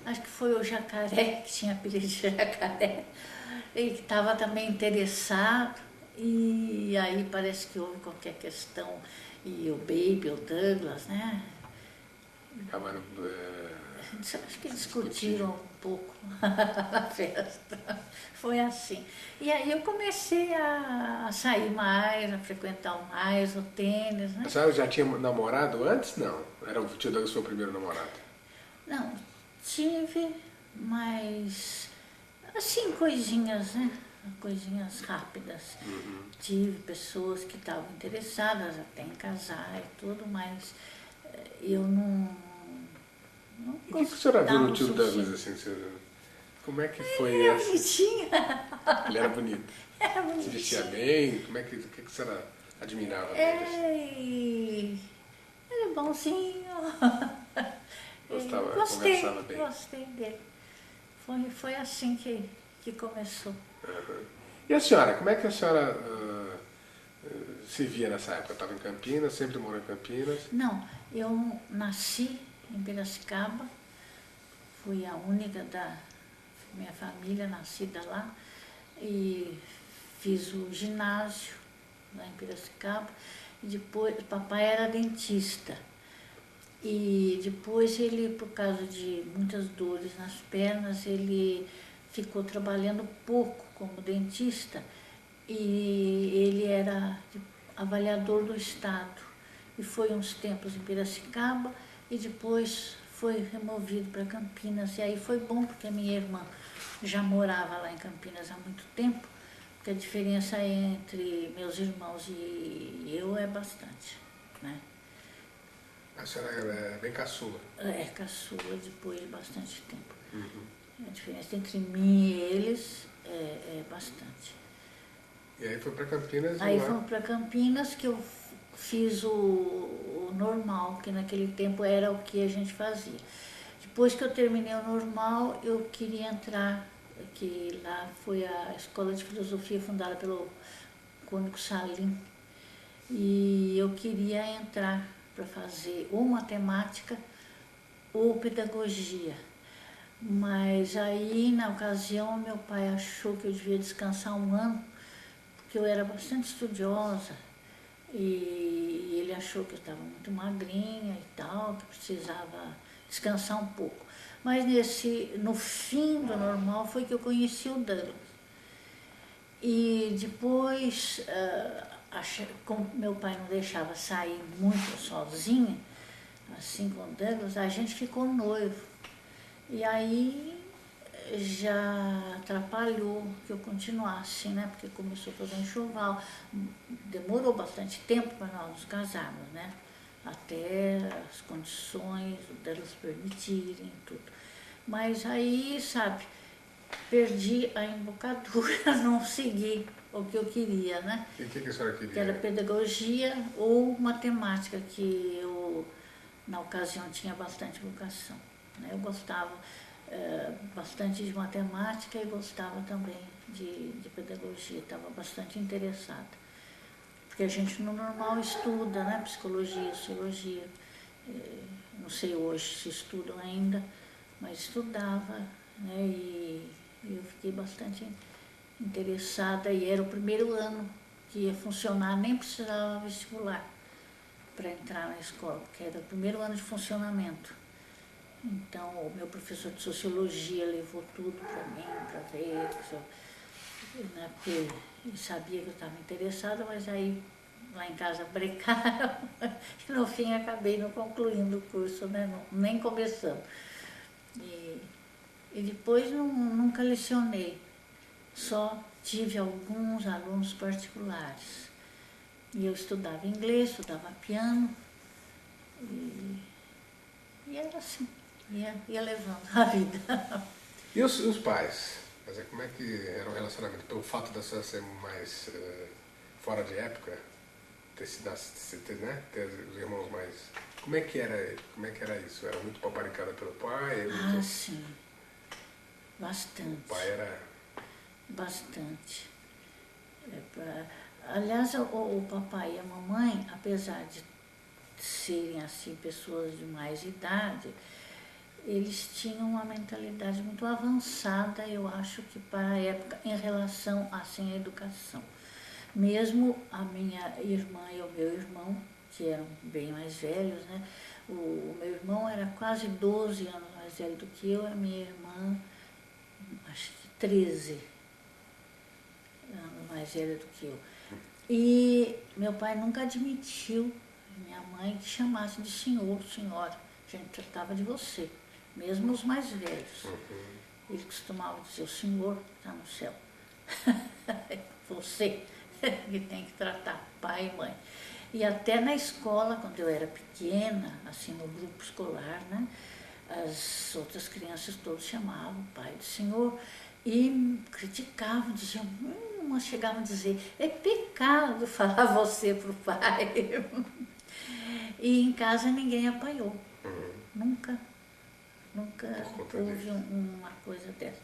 S3: Acho que foi o Jacaré, que tinha apelido de Jacaré. Ele estava também interessado, e aí parece que houve qualquer questão, e o Baby, o Douglas, né? Acho que discutiram um pouco na festa, foi assim. E aí eu comecei a sair mais, a frequentar mais o tênis, né?
S2: A senhora já tinha namorado antes? Não. Era o tio Douglas seu primeiro namorado?
S3: Não, tive, mas... assim, coisinhas, né? coisinhas rápidas. Tive pessoas que estavam interessadas até em casar e tudo, mas eu não
S2: E o que a senhora viu no
S3: gostava
S2: tio
S3: o
S2: Douglas,
S3: suficiente.
S2: assim, senhora? Como é que foi
S3: Ele era
S2: essa?
S3: bonitinho.
S2: Ele era bonito.
S3: Era
S2: Se vestia
S3: bonitinho.
S2: bem? Como é que, o que a senhora admirava dele? Assim?
S3: Ele é bonzinho.
S2: Gostava,
S3: Gostei,
S2: conversava bem.
S3: gostei dele. Foi assim que começou.
S2: Uhum. E a senhora, como é que a senhora se via nessa época? Estava em Campinas, sempre morou em Campinas?
S3: Não, eu nasci em Piracicaba, fui a única da minha família nascida lá e fiz o ginásio lá em Piracicaba e depois, papai era dentista e depois ele, por causa de muitas dores nas pernas, ele ficou trabalhando pouco como dentista e ele era avaliador do estado e foi uns tempos em Piracicaba e depois foi removido para Campinas. E aí foi bom porque a minha irmã já morava lá em Campinas há muito tempo, porque a diferença entre meus irmãos e eu é bastante, né?
S2: A senhora é bem caçula.
S3: É caçula depois de bastante tempo. A diferença entre mim e eles é bastante.
S2: E aí foi para Campinas e
S3: Aí
S2: lá...
S3: fomos para Campinas que eu fiz o normal, que naquele tempo era o que a gente fazia. Depois que eu terminei o normal, eu queria entrar, que lá foi a escola de filosofia fundada pelo Cônigo Salim, e eu queria entrar para fazer ou matemática ou pedagogia. Mas aí, na ocasião, meu pai achou que eu devia descansar um ano, porque eu era bastante estudiosa, e ele achou que eu estava muito magrinha e tal, que precisava descansar um pouco. Mas no fim do normal foi que eu conheci o Douglas. E depois, como meu pai não deixava sair muito sozinha, assim com o Douglas, a gente ficou noivo. E aí já atrapalhou que eu continuasse, né? Porque começou a fazer um enxoval. Demorou bastante tempo para nós nos casarmos, né? Até as condições delas permitirem tudo. Mas aí, sabe, perdi a embocadura, não segui o que eu queria, né?
S2: E o que a senhora queria?
S3: Que era pedagogia ou matemática, que eu, na ocasião, tinha bastante vocação, né? Eu gostava bastante de matemática e gostava também de pedagogia, estava bastante interessada. Porque a gente no normal estuda, né? Psicologia, sociologia, não sei hoje se estudam ainda, mas estudava, né? E eu fiquei bastante interessada e era o primeiro ano que ia funcionar, nem precisava vestibular para entrar na escola, porque era o primeiro ano de funcionamento. Então, o meu professor de sociologia levou tudo para mim, para ver, né, porque ele sabia que eu estava interessada, mas aí lá em casa brecaram e no fim acabei não concluindo o curso, né, nem começando. E depois nunca lecionei, só tive alguns alunos particulares. E eu estudava inglês, estudava piano e era assim. Ia levando a vida.
S2: E os pais? Quer dizer, como é que era o relacionamento? Pelo fato da senhora ser mais fora de época, ter os irmãos mais... Como é que era isso? Era muito paparicada pelo pai?
S3: Ah, sim. Bastante.
S2: O pai era...
S3: Bastante. Aliás, o papai e a mamãe, apesar de serem assim pessoas de mais idade, eles tinham uma mentalidade muito avançada, eu acho que para a época, em relação assim, à educação. Mesmo a minha irmã e o meu irmão, que eram bem mais velhos, né? O meu irmão era quase 12 anos mais velho do que eu, a minha irmã, acho que 13 anos mais velha do que eu. E meu pai nunca admitiu, minha mãe, que chamasse de senhor, senhora. A gente tratava de você. Mesmo os mais velhos. Ele costumava dizer, o senhor está no céu. Você que tem que tratar pai e mãe. E até na escola, quando eu era pequena, assim no grupo escolar, né, as outras crianças todas chamavam o pai do senhor e criticavam, diziam, umas chegavam a dizer, é pecado falar você pro pai. E em casa ninguém apanhou. Nunca houve uma coisa dessa.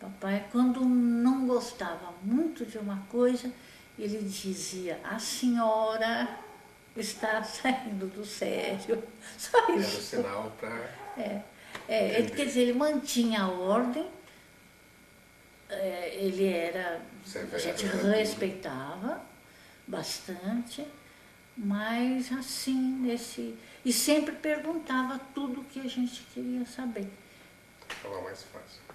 S3: Papai, quando não gostava muito de uma coisa, ele dizia, a senhora está saindo do sério. Só
S2: Era o
S3: isso.
S2: sinal para...
S3: Quer dizer, ele mantinha a ordem, ele era,
S2: Severo,
S3: a gente
S2: era
S3: respeitava bastante, mas assim, e sempre perguntava tudo o que a gente queria saber.
S2: Ficava mais fácil.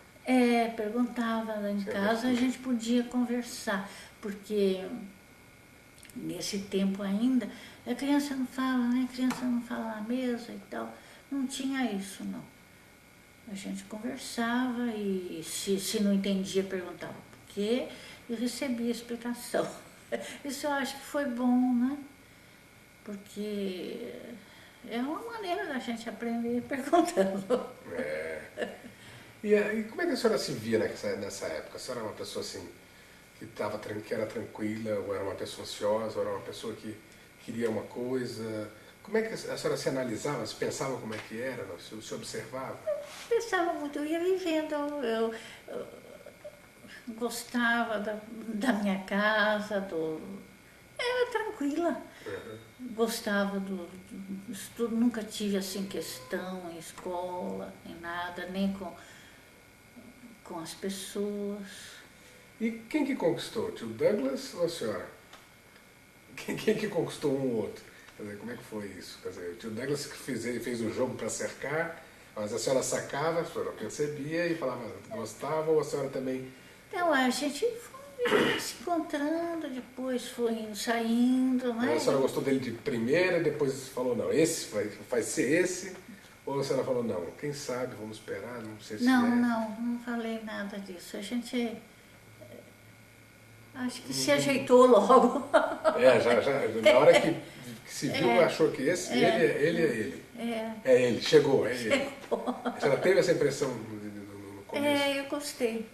S3: Perguntava lá em casa, a gente podia conversar, porque nesse tempo ainda, a criança não fala, né? A criança não fala na mesa e tal. Não tinha isso, não. A gente conversava e se não entendia, perguntava por quê e recebia explicação. Isso eu acho que foi bom, né? Porque é uma maneira da gente aprender perguntando.
S2: E como é que a senhora se via nessa época? A senhora era uma pessoa assim, que era tranquila, ou era uma pessoa ansiosa, ou era uma pessoa que queria uma coisa? Como é que a senhora se analisava, se pensava como é que era, se observava?
S3: Pensava muito, eu ia vivendo, eu gostava da minha casa, era tranquila. Gostava do estudo, nunca tive assim questão em escola, em nada, nem com as pessoas.
S2: E quem que conquistou? Tio Douglas ou a senhora? Quem que conquistou um ou outro? Quer dizer, como é que foi isso? Quer dizer, o tio Douglas fez o jogo para cercar, mas a senhora sacava, a senhora percebia e falava, gostava, ou a senhora também...
S3: Então a gente foi se encontrando, depois foi indo, saindo, né?
S2: A senhora gostou dele de primeira, depois falou, não, esse vai ser esse, ou a senhora falou, não, quem sabe, vamos esperar, não sei se
S3: Não falei nada disso. A gente acho que se ajeitou logo.
S2: Já, na hora que se viu, achou que ele é ele. É ele, chegou, é ele. A senhora teve essa impressão no começo?
S3: Eu gostei.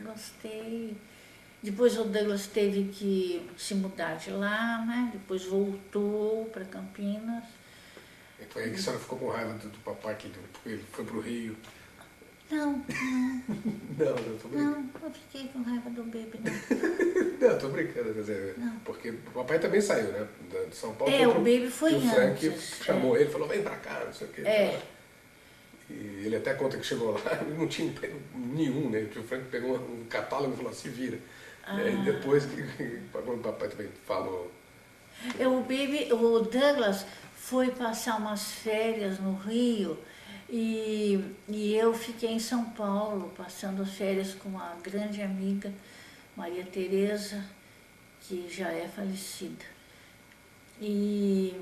S3: Gostei. Depois o Douglas teve que se mudar de lá, né? Depois voltou para Campinas.
S2: E foi aí que a senhora ficou com raiva do papai, porque ele foi pro Rio.
S3: Não,
S2: Não, tô brincando.
S3: não fiquei com raiva do Baby, não.
S2: Não, tô brincando, quer dizer, porque o papai também saiu, né? De São Paulo.
S3: O Baby foi
S2: antes. E o Frank
S3: antes.
S2: chamou ele, falou, vem pra cá, não sei o quê. E ele até conta que chegou lá, ele não tinha emprego nenhum, né? O Frank pegou um catálogo e falou, se vira. E aí depois, quando o papai também falou...
S3: O Douglas foi passar umas férias no Rio e eu fiquei em São Paulo, passando as férias com uma grande amiga, Maria Tereza, que já é falecida. E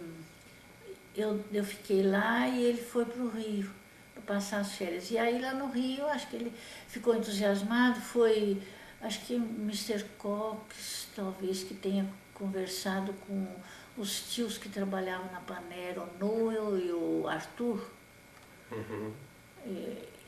S3: eu fiquei lá e ele foi para o Rio para passar as férias. E aí lá no Rio, acho que ele ficou entusiasmado, acho que Mr. Cox, talvez, que tenha conversado com os tios que trabalhavam na Panera, o Noel e o Arthur.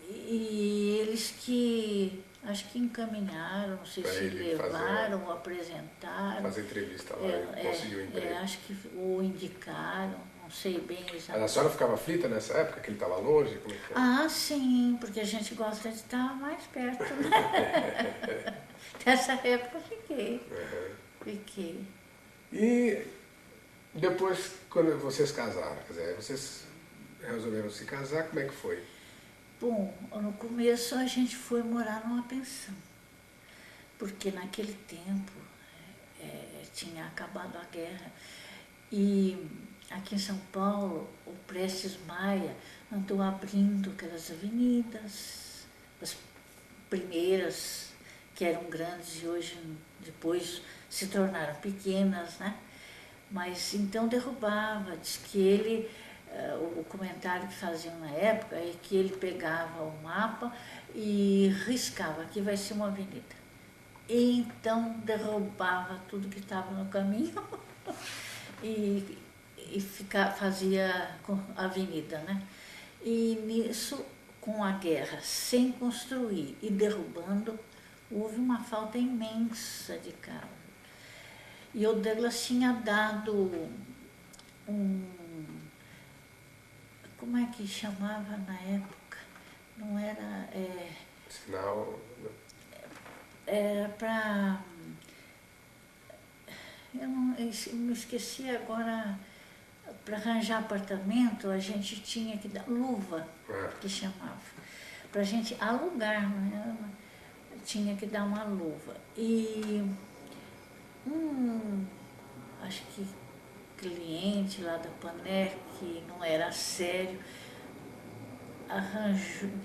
S3: E eles que, acho que encaminharam, não sei se levaram ou apresentaram.
S2: Fazer entrevista lá, ele conseguiu emprego.
S3: Acho que o indicaram, não sei bem exatamente.
S2: Mas a senhora ficava aflita nessa época, que ele estava longe? Como é que era?
S3: Sim, porque a gente gosta de estar mais perto, né? Nessa época fiquei. Fiquei.
S2: E depois, quando vocês casaram, quer dizer, vocês resolveram se casar, como é que foi?
S3: Bom, no começo a gente foi morar numa pensão, porque naquele tempo tinha acabado a guerra e aqui em São Paulo o Prestes Maia andou abrindo aquelas avenidas, as primeiras que eram grandes e hoje depois se tornaram pequenas, né? Mas então derrubava, diz que ele, o comentário que faziam na época é que ele pegava o mapa e riscava, aqui vai ser uma avenida. e então derrubava tudo que estava no caminho e fazia a avenida, né? E nisso, com a guerra, sem construir e derrubando, houve uma falta imensa de casa. E o Douglas tinha dado como é que chamava na época? Não era...
S2: Sinal...
S3: Era para... Eu me esqueci agora. Para arranjar apartamento, a gente tinha que dar luva, que chamava. Para a gente alugar, né? Tinha que dar uma luva. E acho que cliente lá da Paner, que não era sério,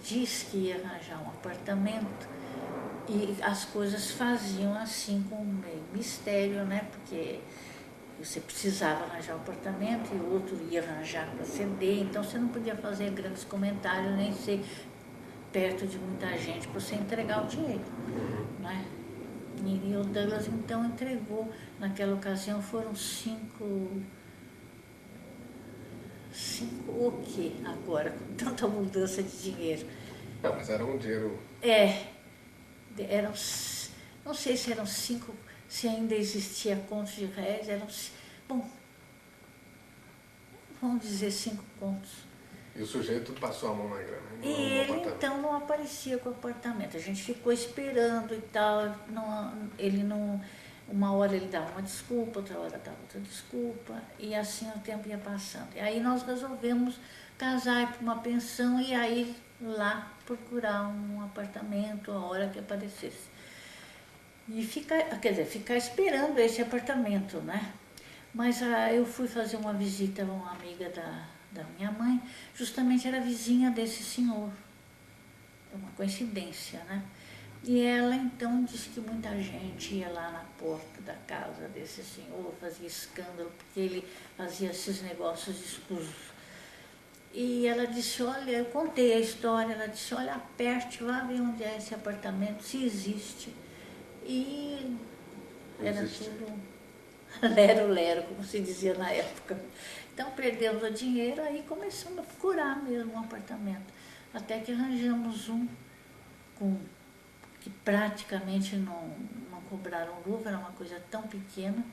S3: disse que ia arranjar um apartamento e as coisas faziam assim com meio mistério, né? Porque você precisava arranjar um apartamento e o outro ia arranjar para ceder, então você não podia fazer grandes comentários nem ser perto de muita gente para você entregar o dinheiro, né? E o Douglas então entregou, naquela ocasião foram cinco o quê agora, com tanta mudança de dinheiro?
S2: Não, mas era um dinheiro...
S3: Eram, não sei se eram 5, se ainda existia contos de réis, bom, vamos dizer 5 contos.
S2: E o sujeito passou a mão na grana?
S3: E ele então não aparecia com o apartamento. A gente ficou esperando e tal. Uma hora ele dava uma desculpa, outra hora dava outra desculpa. E assim o tempo ia passando. E aí nós resolvemos casar, ir para uma pensão e aí lá procurar um apartamento a hora que aparecesse. E ficar esperando esse apartamento, né? Mas eu fui fazer uma visita a uma amiga da minha mãe, justamente era vizinha desse senhor. É uma coincidência, né? E ela então disse que muita gente ia lá na porta da casa desse senhor, fazia escândalo, porque ele fazia esses negócios escusos. E ela disse, olha, eu contei a história, ela disse, olha, aperte, vá ver onde é esse apartamento, se existe. E era tudo lero-lero, como se dizia na época. Então perdemos o dinheiro, aí começamos a procurar mesmo um apartamento. Até que arranjamos um que praticamente não cobraram luva, era uma coisa tão pequena.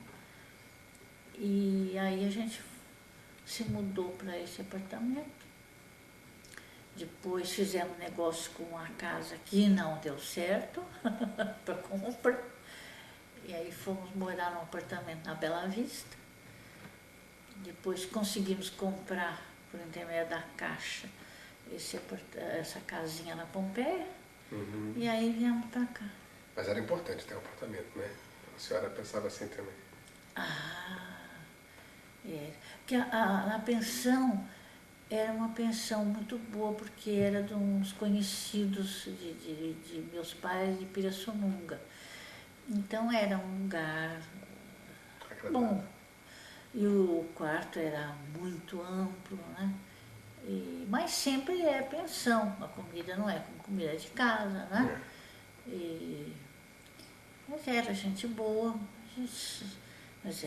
S3: E aí a gente se mudou para esse apartamento. Depois fizemos negócio com uma casa que não deu certo para compra. E aí fomos morar num apartamento na Bela Vista. Depois conseguimos comprar, por intermédio da Caixa, essa casinha na Pompeia. E aí viemos para cá.
S2: Mas era importante ter um apartamento, né? A senhora pensava assim também.
S3: Porque a pensão era uma pensão muito boa, porque era de uns conhecidos de meus pais de Pirassununga. Então era um lugar bom. E o quarto era muito amplo, né? Mas sempre é pensão, a comida não é como comida de casa, né? Mas era gente boa, mas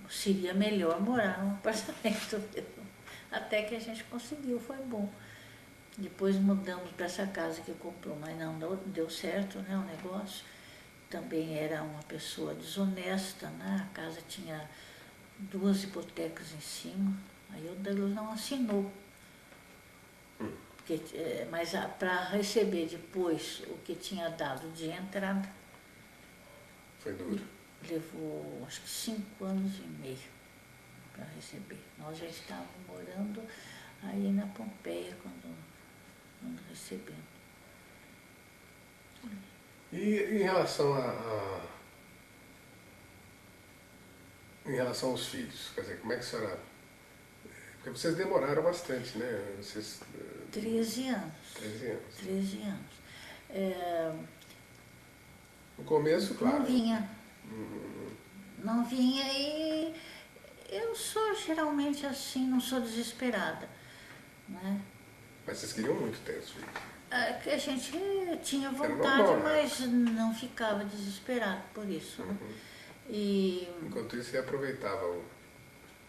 S3: seria melhor morar num apartamento mesmo. Até que a gente conseguiu, foi bom. Depois mudamos para essa casa que comprou, mas não deu certo, né, o negócio. Também era uma pessoa desonesta, né? A casa tinha 2 hipotecas em cima, aí o Douglas não assinou. Mas para receber depois o que tinha dado de entrada,
S2: foi duro.
S3: Levou acho que 5 anos e meio para receber. Nós já estávamos morando aí na Pompeia quando recebemos.
S2: E em relação em relação aos filhos, quer dizer, como é que a senhora... Porque vocês demoraram bastante, né?
S3: 13 anos.
S2: 13 anos.
S3: 13 anos.
S2: No começo, claro.
S3: Não vinha. Não vinha e eu sou geralmente assim, não sou desesperada, né?
S2: Mas vocês queriam muito ter os filhos.
S3: Que a gente tinha
S2: Era
S3: vontade,
S2: normal, né?
S3: mas não ficava desesperado por isso, né? E
S2: Enquanto isso, você aproveitava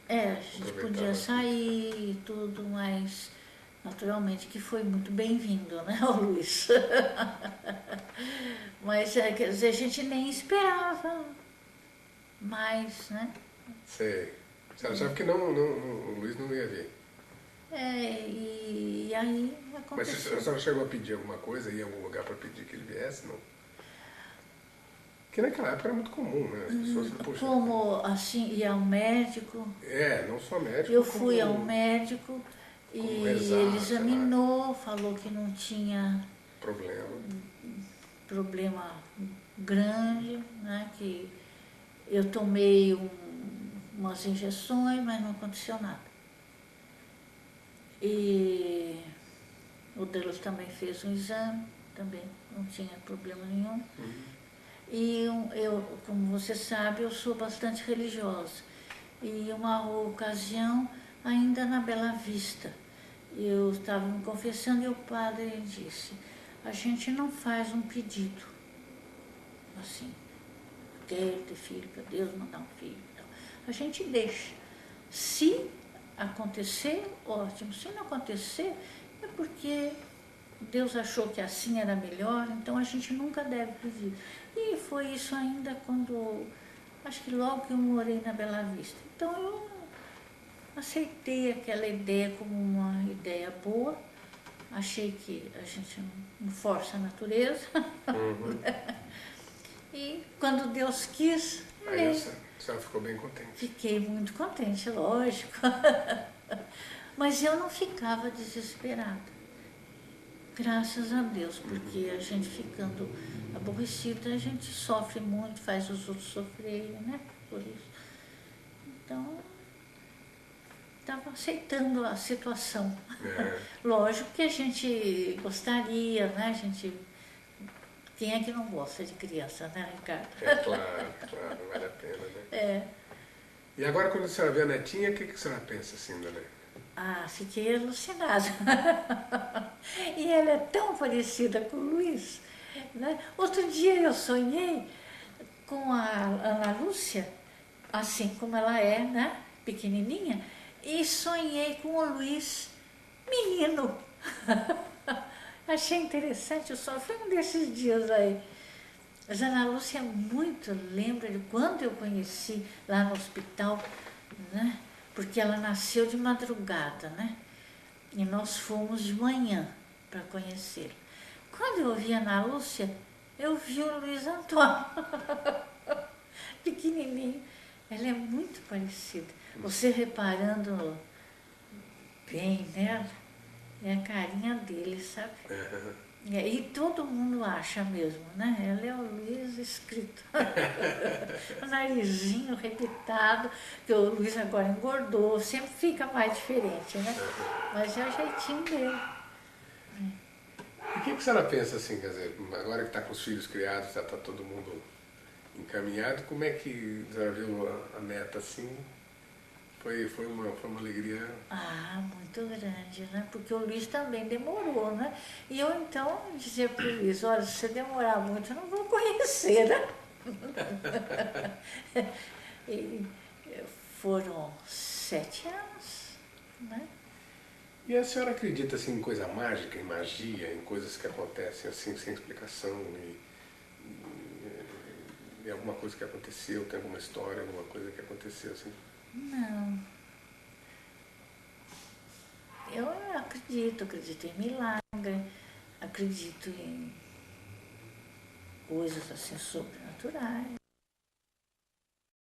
S3: a gente podia
S2: Aproveitava.
S3: sair e tudo, mas naturalmente que foi muito bem-vindo, né, o Luiz? Mas, quer dizer, a gente nem esperava mais, né?
S2: Sei. Você achava que o Luiz não ia vir.
S3: E aí
S2: Mas
S3: aconteceu.
S2: a senhora chegou a pedir alguma coisa, ia em algum lugar para pedir que ele viesse, não? Porque naquela época era muito comum, né? As pessoas, poxa,
S3: Como assim, ir ao médico,
S2: não só médico,
S3: eu
S2: como
S3: fui ao médico e
S2: como rezar,
S3: ele
S2: sei lá.
S3: examinou, falou que não tinha
S2: Problema.
S3: problema grande, né? Que eu tomei umas injeções, mas não aconteceu nada. E o deles também fez um exame, também não tinha problema nenhum. E eu, como você sabe, eu sou bastante religiosa. E uma ocasião, ainda na Bela Vista, eu estava me confessando e o padre disse, a gente não faz um pedido, assim, quero ter filho, para Deus mandar um filho. Então, a gente deixa. Se acontecer, ótimo. Se não acontecer, é porque Deus achou que assim era melhor, então a gente nunca deve pedir. E foi isso ainda quando, acho que logo que eu morei na Bela Vista. Então eu aceitei aquela ideia como uma ideia boa, achei que a gente não força a natureza. E quando Deus quis,
S2: Aí a senhora ficou bem contente.
S3: fiquei muito contente, lógico. Mas eu não ficava desesperada. Graças a Deus, porque a gente ficando aborrecida, a gente sofre muito, faz os outros sofrerem, né? Por isso. Então, estava aceitando a situação. Lógico que a gente gostaria, né? A gente... Quem é que não gosta de criança, né, Ricardo?
S2: Claro, vale a pena, né? E agora, quando a senhora vê a netinha, o que a senhora pensa assim, Dona?
S3: Fiquei alucinada. E ela é tão parecida com o Luiz, né? Outro dia eu sonhei com a Ana Lúcia, assim como ela é, né? Pequenininha, e sonhei com o Luiz menino. Achei interessante o sonho, foi um desses dias aí. Mas a Ana Lúcia muito lembra de quando eu conheci lá no hospital, né? Porque ela nasceu de madrugada, né? E nós fomos de manhã para conhecê-la. Quando eu vi a Ana Lúcia, eu vi o Luiz Antônio, pequenininho. Ela é muito parecida. Você reparando bem nela, é a carinha dele, sabe? E todo mundo acha mesmo, né? Ela é o Luiz escrito. O narizinho arrebitado, que o Luiz agora engordou, sempre fica mais diferente, né? Mas é o jeitinho dele.
S2: E o que a senhora pensa assim, quer dizer, agora que está com os filhos criados, já está todo mundo encaminhado, como é que a senhora viu a neta assim? Foi uma alegria.
S3: Muito grande, né? Porque o Luiz também demorou, né? E eu então dizia para o Luiz, olha, se você demorar muito, eu não vou conhecer, né? E foram 7 anos, né?
S2: E a senhora acredita assim, em coisa mágica, em magia, em coisas que acontecem assim, sem explicação? E alguma coisa que aconteceu, tem alguma história, alguma coisa que aconteceu assim?
S3: Não. Eu acredito em milagre, acredito em coisas assim sobrenaturais.